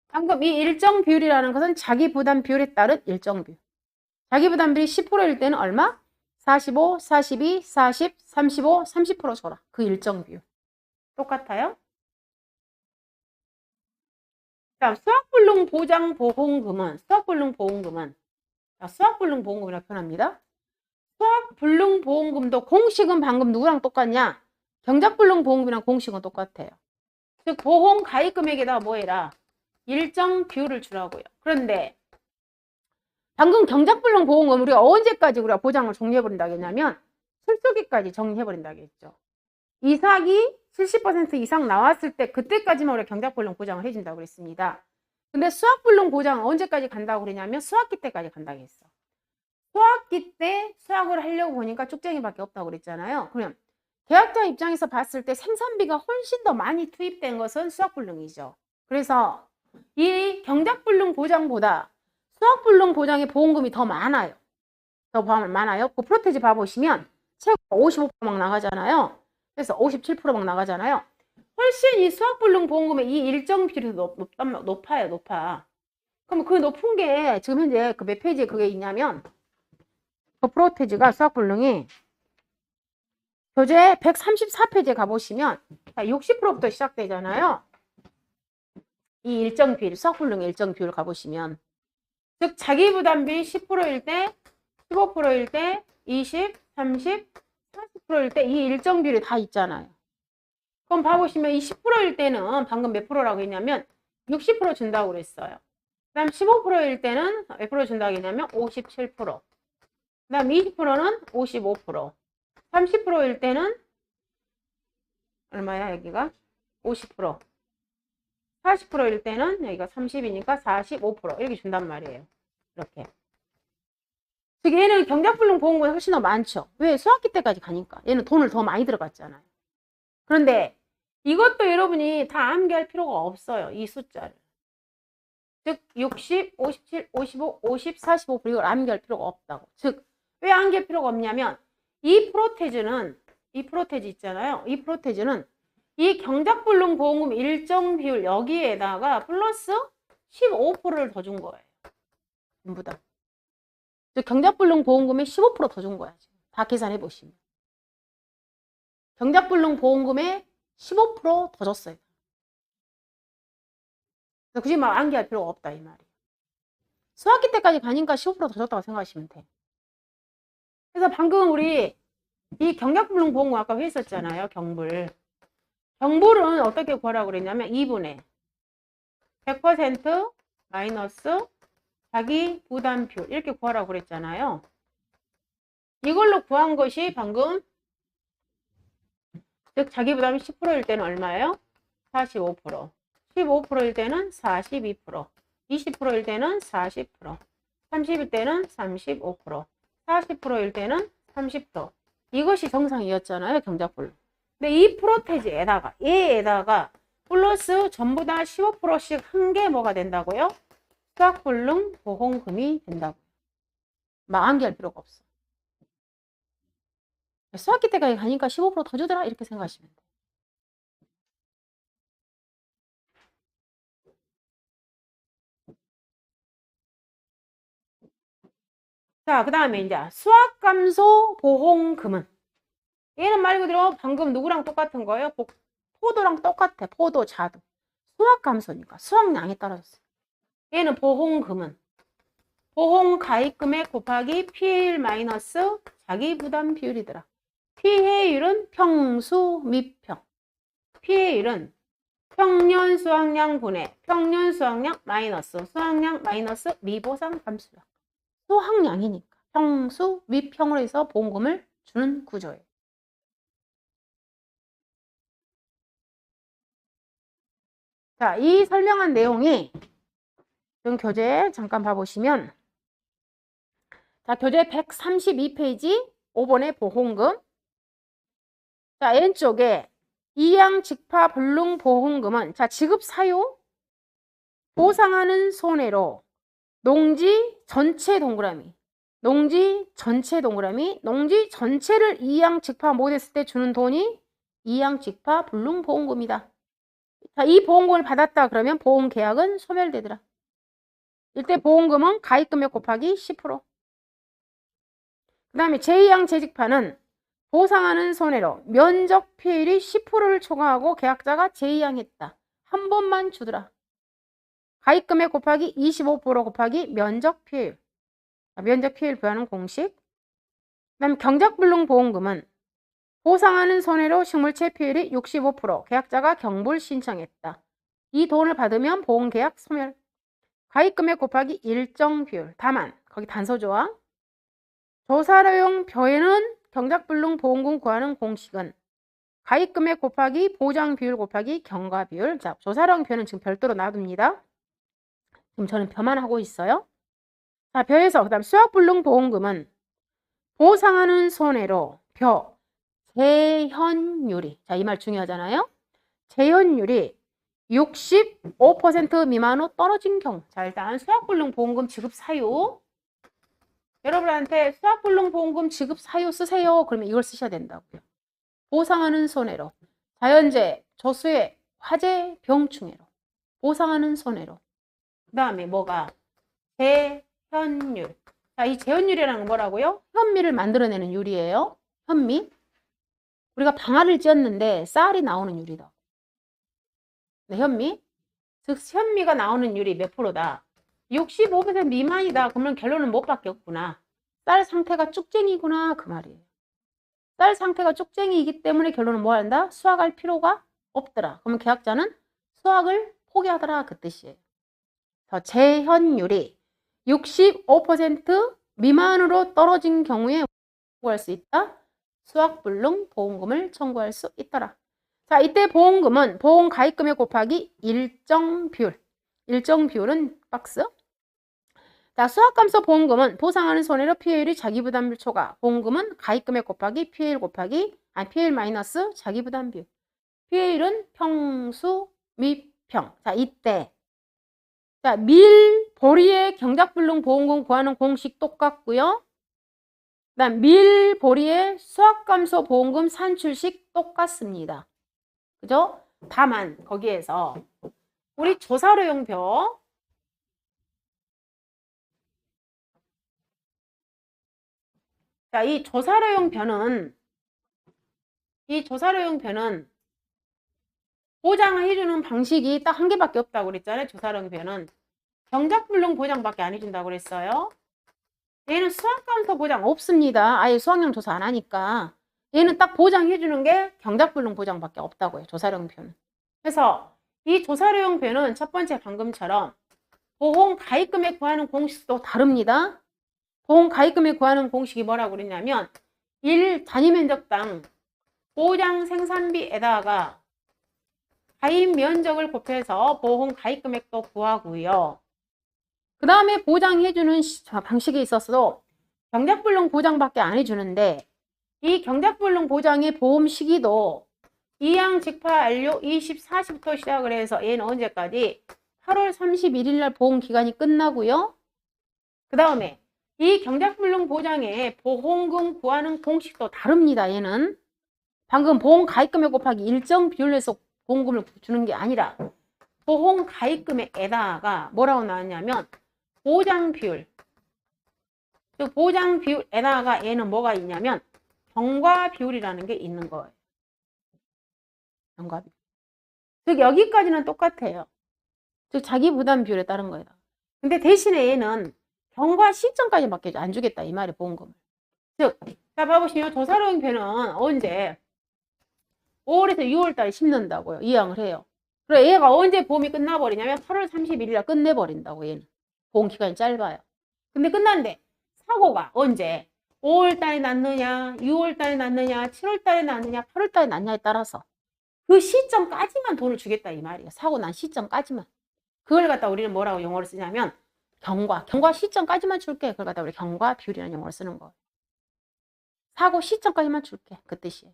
방금 이 일정 비율이라는 것은 자기 부담 비율에 따른 일정 비율. 자기 부담 비율이 10%일 때는 얼마? 45, 42, 40, 35, 30% 줘라. 그 일정 비율. 똑같아요? 자, 수학불능보장보험금은 수학불능보험금이라고 표현합니다. 수학불능보험금도 공식은 방금 누구랑 똑같냐? 경작불능보험금이랑 공식은 똑같아요. 즉 보험 가입 금액에다가 뭐 해라? 일정 비율을 주라고요. 그런데 방금 경작불능보험금 우리가 언제까지 우리가 보장을 종료해버린다고 했냐면 출소기까지 정리해버린다고 했죠. 이삭이 70% 이상 나왔을 때 그때까지만 우리가 경작불능 보장을 해준다고 그랬습니다. 근데 수학불능 보장은 언제까지 간다고 그러냐면 수학기 때까지 간다고 했어. 수학기 때 수학을 하려고 보니까 쭉쟁이밖에 없다고 그랬잖아요. 그러면 계약자 입장에서 봤을 때 생산비가 훨씬 더 많이 투입된 것은 수학불능이죠. 그래서 이 경작불능 보장보다 수학불능 보장의 보험금이 더 많아요. 더 많아요. 그 프로테지 봐보시면 최고 55% 막 나가잖아요. 그래서 57% 막 나가잖아요. 훨씬 이 수학불능 보험금의 이 일정 비율이 높아요. 높아. 그럼 그 높은 게 지금 현재 그 몇 페이지에 그게 있냐면 그 프로테지가 수학불능이 교재 134페이지에 가보시면 60%부터 시작되잖아요. 이 일정 비율, 수학불능의 일정 비율을 가보시면 즉 자기 부담비 10%일 때, 15%일 때, 20, 30, 40%일 때 이 일정 비율이 다 있잖아요. 그럼 봐보시면 이 10%일 때는 방금 몇 프로라고 했냐면 60% 준다고 그랬어요. 그 다음 15%일 때는 몇 프로 준다고 했냐면 57%. 그 다음 20%는 55%. 30%일 때는 얼마야 여기가? 50%. 40%일 때는 여기가 30이니까 45% 이렇게 준단 말이에요. 이렇게. 즉 얘는 경작불능 보험금이 훨씬 더 많죠. 왜? 수학기 때까지 가니까. 얘는 돈을 더 많이 들어갔잖아요. 그런데 이것도 여러분이 다 암기할 필요가 없어요. 이 숫자를. 즉 60, 57, 55, 50, 45 이걸 암기할 필요가 없다고. 즉 왜 암기할 필요가 없냐면 이 프로테지 있잖아요. 이 프로테지는 이 경작불능 보험금 일정 비율 여기에다가 플러스 15%를 더 준 거예요. 전부 다. 즉 경작불능 보험금에 15% 더 준 거야. 지금. 다 계산해 보시면. 경작불능 보험금에 15% 더 줬어요. 굳이 막 암기할 필요가 없다 이 말이에요. 수학기 때까지 가니까 15%더 줬다고 생각하시면 돼. 그래서 방금 우리 이 경작불능 보험금 아까 했었잖아요. 경불은 어떻게 구하라고 그랬냐면 2분의 100% 마이너스 자기 부담 비율 이렇게 구하라고 그랬잖아요. 이걸로 구한 것이 방금 즉 자기 부담이 10%일 때는 얼마예요? 45%. 15%일 때는 42%. 20%일 때는 40%. 30일 때는 35%. 40%일 때는 30%. 이것이 정상이었잖아요. 경작불능. 근데 이 프로테지에다가 얘에다가 플러스 전부 다 15%씩 한 게 뭐가 된다고요? 수학불능 보험금이 된다고요. 막 암기할 필요가 없어. 수학기 때까지 가니까 15%더 주더라 이렇게 생각하시면 돼요. 자, 그 다음에 이제 수학감소 보험금은 얘는 말 그대로 방금 누구랑 똑같은 거예요? 포도랑 똑같아. 포도, 자두. 수학감소니까 수학량에 따라서. 얘는 보험금은 보험 가입금액 곱하기 피해율 마이너스 자기 부담 비율이더라. 피해율은 평수 미평. 피해율은 평년 수확량 분의 평년 수확량 마이너스 수확량 마이너스 미보상 감수량. 수확량이니까 평수 위평으로 해서 보험금을 주는 구조예요. 자, 이 설명한 내용이 지금 교재 잠깐 봐보시면, 자, 교재 132페이지 5번의 보험금. 자, N쪽에 이양 직파 불능 보험금은, 자, 지급 사유 보상하는 손해로 농지 전체 동그라미, 농지 전체를 이양 직파 못했을 때 주는 돈이 이양 직파 불능 보험금이다. 자, 이 보험금을 받았다 그러면 보험 계약은 소멸되더라. 이때 보험금은 가입금액 곱하기 10%. 그 다음에 제2양 재직파는 보상하는 손해로 면적 피해율이 10%를 초과하고 계약자가 제2양 했다. 한 번만 주더라. 가입금액 곱하기 25% 곱하기 면적 피해율. 면적 피해율 부여하는 공식. 그 다음 경작불능 보험금은 보상하는 손해로 식물체 피해율이 65%, 계약자가 경불 신청했다. 이 돈을 받으면 보험계약 소멸. 가입금액 곱하기 일정 비율. 다만 거기 단서조항. 조사료용 표에는 경작불능 보험금 구하는 공식은 가입금액 곱하기 보장비율 곱하기 경과비율. 자, 조사료용 표는 지금 별도로 놔둡니다. 지금 저는 표만 하고 있어요. 자, 표에서 그 다음 수확불능 보험금은 보상하는 손해로 표 재현율이, 자, 이 말 중요하잖아요. 재현율이 65% 미만으로 떨어진 경우. 자, 일단 수확불능 보험금 지급 사유. 여러분한테 수확불능 보험금 지급 사유 쓰세요. 그러면 이걸 쓰셔야 된다고요. 보상하는 손해로. 자연재해, 조수해, 화재, 병충해로. 보상하는 손해로. 그 다음에 뭐가? 재현율. 자, 이 재현율이라는 건 뭐라고요? 현미를 만들어내는 율이에요. 현미. 우리가 방아를 찧었는데 쌀이 나오는 율이다. 네, 현미. 즉 현미가 나오는 율이 몇 프로다? 65% 미만이다. 그러면 결론은 못 바뀌었구나. 쌀 상태가 쭉쟁이구나. 그 말이에요. 쌀 상태가 쭉쟁이이기 때문에 결론은 뭐 한다? 수확할 필요가 없더라. 그러면 계약자는 수확을 포기하더라. 그 뜻이에요. 재현율이 65% 미만으로 떨어진 경우에 청구할 수 있다. 수확불능 보험금을 청구할 수 있더라. 자, 이때 보험금은 보험 가입금액 곱하기 일정 비율. 일정 비율은 박스. 자, 수확감소 보험금은 보상하는 손해로 피해율이 자기부담비율 초과. 보험금은 가입금액 곱하기 피해율 곱하기 피해율 마이너스 자기부담비율. 피해율은 평수 미평. 자, 이때 자, 밀보리의 경작불능 보험금 구하는 공식 똑같고요. 그다음 밀보리의 수확감소 보험금 산출식 똑같습니다. 그죠? 다만 거기에서 우리 조사료용표 자, 이 조사료용표는 보장을 해주는 방식이 딱 한 개밖에 없다고 그랬잖아요. 조사료용표는 경작불능 보장밖에 안 해준다고 그랬어요. 얘는 수확감소 보장 없습니다. 아예 수확량 조사 안 하니까. 얘는 딱 보장해주는 게 경작불능 보장밖에 없다고요. 조사료용표는. 그래서 이 조사료용표는 첫 번째 방금처럼 보험 가입금액 구하는 공식도 다릅니다. 보험 가입금액 구하는 공식이 뭐라고 그랬냐면 1 단위 면적당 보장 생산비에다가 가입 면적을 곱해서 보험 가입금액도 구하고요. 그 다음에 보장해주는 방식이 있어서도 경작불능 보장밖에 안 해주는데 이 경작불능 보장의 보험 시기도 이양 직파 완료 24시부터 시작을 해서 얘는 언제까지? 8월 31일 날 보험 기간이 끝나고요. 그 다음에 이 경작불능 보장의 보험금 구하는 공식도 다릅니다. 얘는 방금 보험 가입금액 곱하기 일정 비율에서 보험금을 주는 게 아니라 보험 가입금액에다가 뭐라고 나왔냐면 보장 비율. 즉 보장 비율에다가 얘는 뭐가 있냐면 경과 비율이라는 게 있는 거예요. 경과 비율. 즉 여기까지는 똑같아요. 즉 자기 부담 비율에 따른 거예요. 근데 대신에 얘는 경과 시점까지밖에 안 주겠다 이 말이 보험금을. 즉, 자 봐보시면 조사료용표는 언제 5월에서 6월 달에 심는다고요. 이양을 해요. 그래 얘가 언제 보험이 끝나버리냐면 8월 31일 날 끝내버린다고 얘는. 보험 기간이 짧아요. 근데 끝났는데 사고가 언제? 5월달에 났느냐, 6월달에 났느냐, 7월달에 났느냐, 8월달에 났냐에 따라서 그 시점까지만 돈을 주겠다 이 말이에요. 사고 난 시점까지만. 그걸 갖다 우리는 뭐라고 용어를 쓰냐면 경과 시점까지만 줄게. 그걸 갖다 우리 경과 비율이라는 용어를 쓰는 거예요. 사고 시점까지만 줄게. 그 뜻이에요.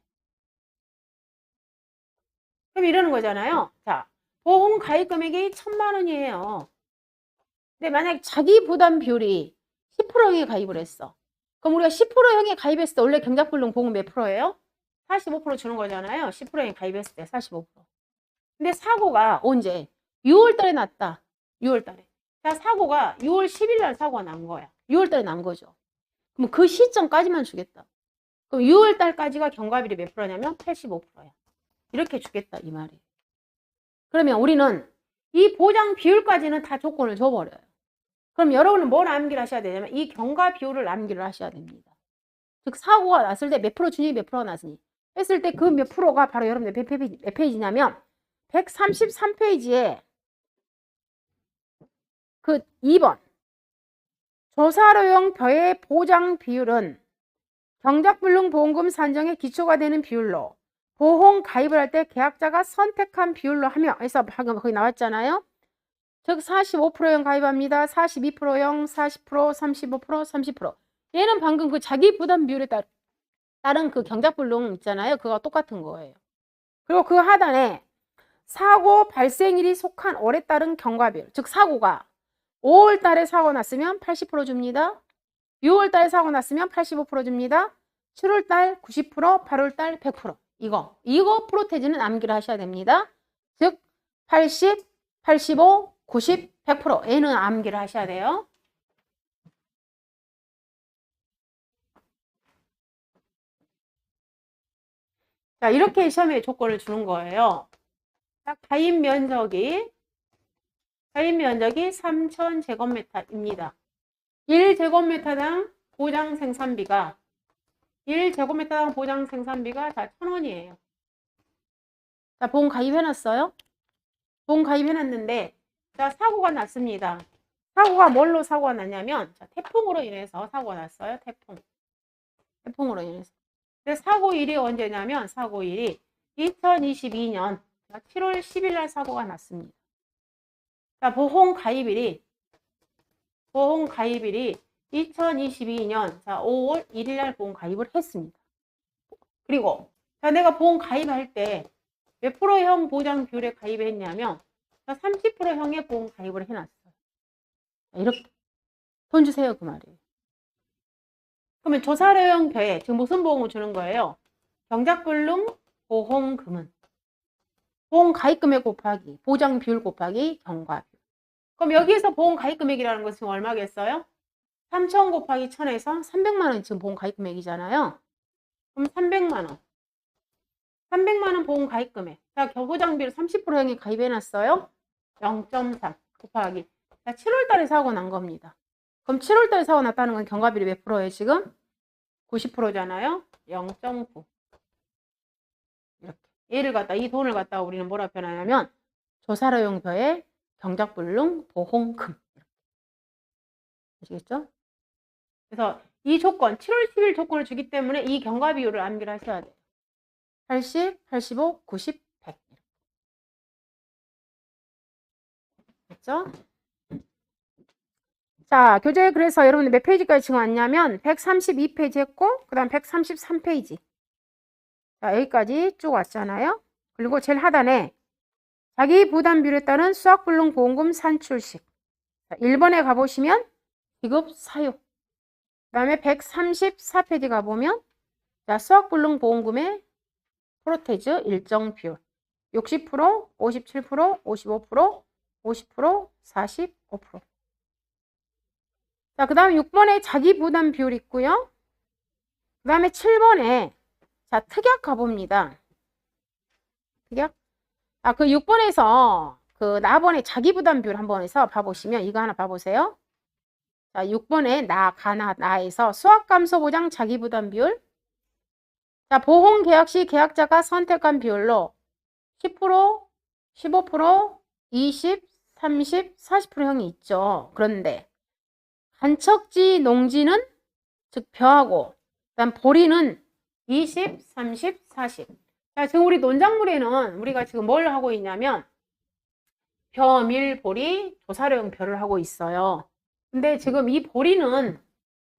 그럼 이러는 거잖아요. 자, 보험 가입 금액이 1,000만 원이에요. 근데 만약 자기 부담 비율이 10%형에 가입을 했어. 그럼 우리가 10%형에 가입했을 때 원래 경작불능 보험 몇 프로예요? 45% 주는 거잖아요. 10%형에 가입했을 때 45%. 근데 사고가 언제? 6월달에 났다. 6월달에. 자, 사고가 6월 10일 날 사고가 난 거야. 6월달에 난 거죠. 그럼 그 시점까지만 주겠다. 그럼 6월달까지가 경과비율이 몇 프로냐면 85%야. 이렇게 주겠다 이 말이에요. 그러면 우리는 이 보장 비율까지는 다 조건을 줘버려요. 그럼 여러분은 뭘 암기를 하셔야 되냐면 이 경과 비율을 암기를 하셔야 됩니다. 즉 사고가 났을 때 몇 프로 주니 몇 프로가 났으니 했을 때 그 몇 프로가 바로 여러분들 몇 페이지냐면 133페이지에 그 2번 조사료용 벼의 보장 비율은 경작불능 보험금 산정의 기초가 되는 비율로 보험 가입을 할 때 계약자가 선택한 비율로 하며 해서 방금 거기 나왔잖아요. 즉 45%형 가입합니다. 42%형, 40%, 35%, 30%. 얘는 방금 그 자기 부담 비율에 따른 그 경작불능 있잖아요. 그거 똑같은 거예요. 그리고 그 하단에 사고 발생일이 속한 월에 따른 경과비율. 즉 사고가 5월 달에 사고 났으면 80% 줍니다. 6월 달에 사고 났으면 85% 줍니다. 7월 달 90%, 8월 달 100%. 이거 프로테지는 암기를 하셔야 됩니다. 즉 80, 85, 90, 100%. 얘는 암기를 하셔야 돼요. 자, 이렇게 시험에 조건을 주는 거예요. 자, 가입 면적이 3,000제곱미터입니다. 1제곱미터당 보장 생산비가 1제곱미터당 보장 생산비가 다 1,000원이에요. 자, 보험 가입해놨어요? 보험 가입해놨는데 자, 사고가 났습니다. 사고가 뭘로 사고가 났냐면 자, 태풍으로 인해서 사고가 났어요. 태풍으로 인해서. 근데 사고일이 언제냐면 사고일이 2022년 7월 10일 날 사고가 났습니다. 자, 보험 가입일이 2022년 자, 5월 1일 날 보험 가입을 했습니다. 그리고 자, 내가 보험 가입할 때 몇 프로형 보장 비율에 가입했냐면 30%형의 보험 가입을 해놨어요. 이렇게 돈 주세요 그 말이에요. 그러면 조사료형 벼에 지금 무슨 보험을 주는 거예요? 경작불능 보험금은 보험 가입금액 곱하기 보장 비율 곱하기 경과비율. 그럼 여기에서 보험 가입금액이라는 것은 지금 얼마겠어요? 3,000 곱하기 1,000에서 300만 원 지금 보험 가입금액이잖아요. 그럼 300만 원. 300만 원 보험 가입금액. 자, 보장비율 30%형에 가입해놨어요. 0.3 곱하기. 자, 7월 달에 사고 난 겁니다. 그럼 7월 달에 사고 났다는 건 경과비율이 몇 프로예요, 지금? 90%잖아요. 0.9. 이렇게. 이 돈을 갖다가 우리는 뭐라 표현하냐면 조사료용 벼의 경작불능 보험금. 아시겠죠? 그래서 이 조건, 7월 10일 조건을 주기 때문에 이 경과 비율을 암기를 하셔야 돼요. 80, 85, 90, 100. 됐죠? 자, 교재 그래서 여러분들 몇 페이지까지 지금 왔냐면 132페이지 했고 그 다음 133페이지. 자, 여기까지 쭉 왔잖아요. 그리고 제일 하단에 자기 부담 비율에 따른 수학불능 보험금 산출식. 자, 1번에 가보시면 지급 사유. 그 다음에 134페이지 가보면 자, 수학불능 보험금의 프로테즈 일정 비율 60%, 57%, 55%, 50%, 45%. 자, 그 다음에 6번에 자기 부담 비율 있고요. 그 다음에 7번에 자, 특약 가봅니다. 특약. 아, 그 6번에서 그 나번에 자기 부담 비율 한번 해서 봐보시면 이거 하나 봐보세요. 자, 6번에 나에서 수학감소 보장 자기 부담 비율. 자, 보험 계약 시 계약자가 선택한 비율로 10%, 15%, 20, 30, 40%형이 있죠. 그런데 간척지 농지는 즉 벼하고 그다음 보리는 20, 30, 40. 자, 지금 우리 논작물에는 우리가 지금 뭘 하고 있냐면 벼, 밀, 보리, 조사료용 벼를 하고 있어요. 근데 지금 이 보리는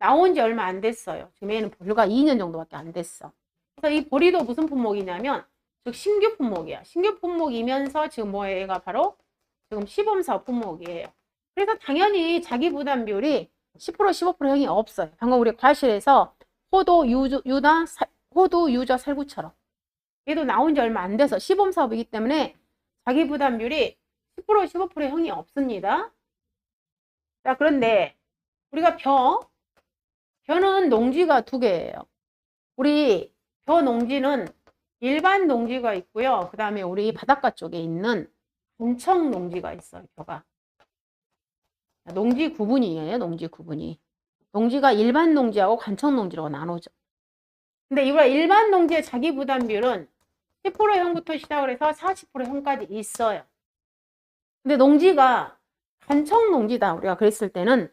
나온 지 얼마 안 됐어요. 지금 얘는 불과 2년 정도밖에 안 됐어. 그래서 이 보리도 무슨 품목이냐면 즉 신규 품목이야. 신규 품목이면서 지금 뭐예요? 얘가 바로 지금 시범사업 품목이에요. 그래서 당연히 자기 부담 비율이 10% 15%형이 없어요. 방금 우리 과실에서 호두 유자 살구처럼 얘도 나온 지 얼마 안 돼서 시범사업이기 때문에 자기 부담 비율이 10% 15%형이 없습니다. 자, 그런데 우리가 벼는 농지가 두 개예요. 우리 벼 농지는 일반 농지가 있고요. 그 다음에 우리 바닷가 쪽에 있는 간청 농지가 있어요. 벼가. 농지 구분이에요. 농지 구분이. 농지가 일반 농지하고 간청 농지라고 나누죠. 근데 우리가 일반 농지의 자기 부담 비율은 10%형부터 시작을 해서 40%형까지 있어요. 근데 농지가 간청 농지다. 우리가 그랬을 때는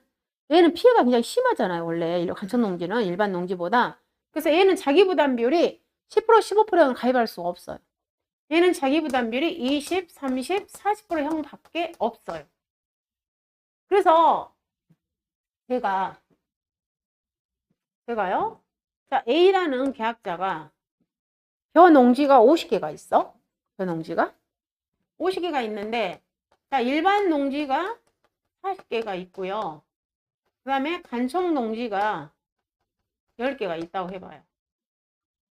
얘는 피해가 굉장히 심하잖아요. 원래 간청 농지는 일반 농지보다. 그래서 얘는 자기 부담 비율이 10% 15%는 가입할 수가 없어요. 얘는 자기 부담 비율이 20, 30, 40%형 밖에 없어요. 그래서 제가요. 자, A라는 계약자가 벼 농지가 50개가 있어. 벼 농지가 50개가 있는데 자, 일반 농지가 40개가 있고요. 그 다음에 간청 농지가 10개가 있다고 해봐요.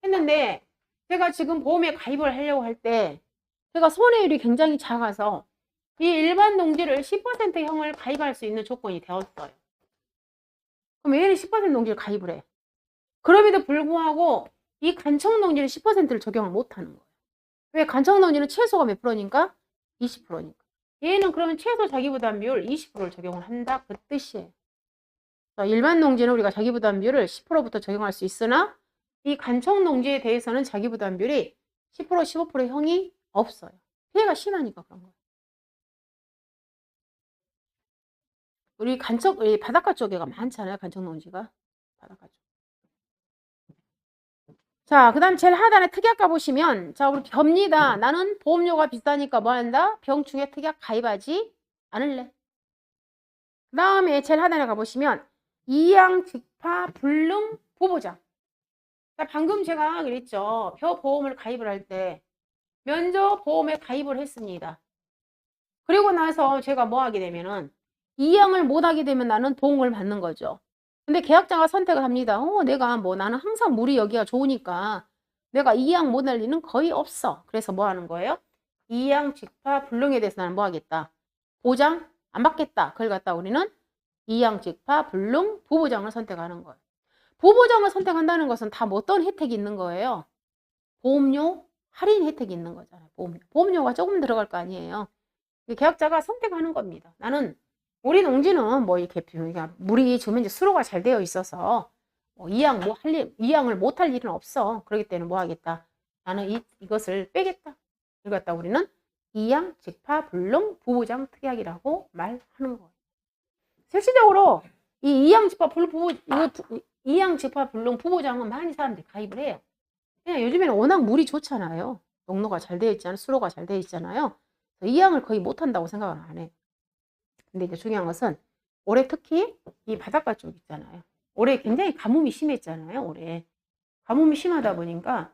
했는데 제가 지금 보험에 가입을 하려고 할 때 제가 손해율이 굉장히 작아서 이 일반 농지를 10%형을 가입할 수 있는 조건이 되었어요. 그럼 얘는 10% 농지를 가입을 해. 그럼에도 불구하고 이 간청 농지는 10%를 적용을 못하는 거예요. 왜? 간청 농지는 최소가 몇 프로니까? 20%니까. 얘는 그러면 최소 자기부담 비율 20%를 적용을 한다 그 뜻이에요. 일반 농지는 우리가 자기부담 비율을 10%부터 적용할 수 있으나 이 간청 농지에 대해서는 자기부담 비율이 10% 15%형이 없어요. 피해가 심하니까 그런 거예요. 우리 바닷가 쪽에가 많잖아요. 간청 농지가 바닷가 쪽. 자, 그 다음 제일 하단에 특약 가보시면 자, 우리 벼입니다. 나는 보험료가 비싸니까 뭐 한다? 병충해 특약 가입하지 않을래. 그 다음에 제일 하단에 가보시면 이양 직파 불능 부보장. 자, 방금 제가 그랬죠. 벼 보험을 가입을 할 때 면접 보험에 가입을 했습니다. 그리고 나서 제가 뭐 하게 되면은 이양을 못 하게 되면 나는 보험을 받는 거죠. 근데 계약자가 선택을 합니다. 나는 항상 물이 여기가 좋으니까 내가 이양 못 할 리는 거의 없어. 그래서 뭐 하는 거예요? 이양 직파 불능에 대해서 나는 뭐 하겠다? 보장 안 받겠다. 그걸 갖다 우리는 이양 직파 불능 부보장을 선택하는 거예요. 부보장을 선택한다는 것은 다 어떤 혜택이 있는 거예요? 보험료 할인 혜택이 있는 거잖아요. 보험료가 조금 들어갈 거 아니에요. 계약자가 선택하는 겁니다. 나는 우리 농지는 뭐 이렇게 물이 지금 이제 수로가 잘 되어 있어서 이양을 못 할 일은 없어. 그렇기 때문에 뭐 하겠다. 나는 이것을 빼겠다. 이걸 갖다 우리는 이양 직파 불능 부보장 특약이라고 말하는 거예요. 실질적으로 이 이양 직파 불능 부보장은 많이 사람들이 가입을 해요. 그냥 요즘에는 워낙 물이 좋잖아요. 농로가 잘 되어 있잖아요. 수로가 잘 되어 있잖아요. 이양을 거의 못한다고 생각을 안 해요. 근데 이제 중요한 것은 올해 특히 이 바닷가 쪽 있잖아요. 올해 굉장히 가뭄이 심했잖아요. 올해 가뭄이 심하다 보니까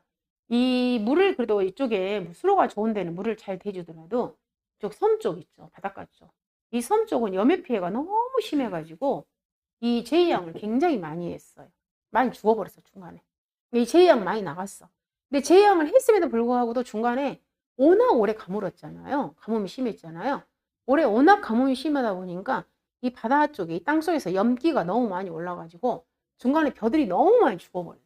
이 물을 그래도 이쪽에 수로가 좋은 데는 물을 잘 대주더라도 이쪽 섬 쪽 있죠. 바닷가 쪽. 이 섬 쪽은 염해 피해가 너무 심해가지고 이 제이양을 굉장히 많이 했어요. 많이 죽어버렸어 중간에. 이 제이양 많이 나갔어. 근데 제이양을 했음에도 불구하고도 중간에 워낙 오래 가물었잖아요. 가뭄이 심했잖아요. 올해 워낙 가뭄이 심하다 보니까 이 바다 쪽에 이 땅속에서 염기가 너무 많이 올라가지고 중간에 벼들이 너무 많이 죽어버렸어.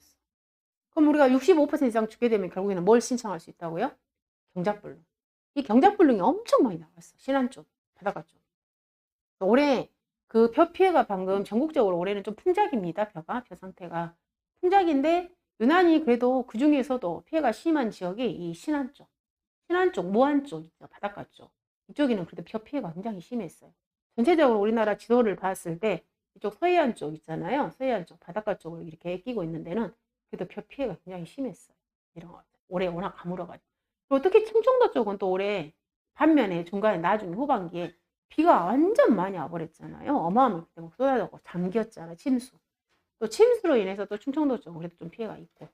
그럼 우리가 65% 이상 죽게 되면 결국에는 뭘 신청할 수 있다고요? 경작불능. 이 경작불능이 엄청 많이 나왔어. 신안 쪽, 바닷가 쪽. 올해 그 벼 피해가 방금 전국적으로 올해는 좀 풍작입니다. 벼 상태가 풍작인데 유난히 그래도 그 중에서도 피해가 심한 지역이 이 신안 쪽, 무안 쪽 있죠. 바닷가 쪽. 이쪽에는 그래도 벼 피해가 굉장히 심했어요. 전체적으로 우리나라 지도를 봤을 때 이쪽 서해안 쪽 있잖아요. 서해안 쪽 바닷가 쪽으로 이렇게 끼고 있는 데는 그래도 벼 피해가 굉장히 심했어요. 이런 거 올해 워낙 가물어가지고. 그리고 특히 충청도 쪽은 또 올해 반면에 중간에 나중에 후반기에 비가 완전 많이 와버렸잖아요. 어마어마하게 막 쏟아졌고 잠겼잖아 침수. 또 침수로 인해서 또 충청도 쪽은 그래도 좀 피해가 있고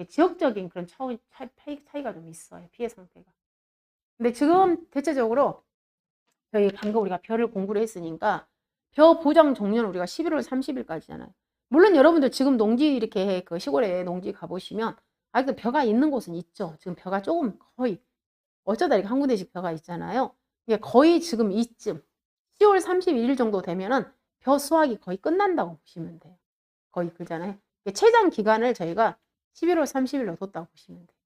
지역적인 그런 차이가 좀 있어요. 피해 상태가. 근데 지금 대체적으로 저희 방금 우리가 벼를 공부를 했으니까 벼 보장 종료는 우리가 11월 30일까지잖아요. 물론 여러분들 지금 농지 이렇게 그 시골에 농지 가보시면 아직도 벼가 있는 곳은 있죠. 지금 벼가 조금 거의 어쩌다 이렇게 한 군데씩 벼가 있잖아요. 이게 거의 지금 이쯤 10월 31일 정도 되면은 벼 수확이 거의 끝난다고 보시면 돼요. 거의 그잖아요. 최장 기간을 저희가 11월 30일로 뒀다고 보시면 돼요.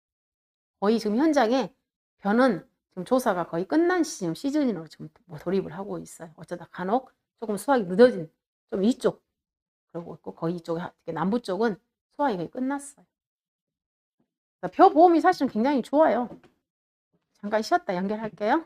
거의 지금 현장에 벼는 지금 조사가 거의 끝난 시즌으로 지금 돌입을 하고 있어요. 어쩌다 간혹 조금 수확이 늦어진 좀 이쪽 그러고 있고 거의 이쪽 남부 쪽은 수확이 거의 끝났어요. 벼 보험이 사실은 굉장히 좋아요. 잠깐 쉬었다 연결할게요.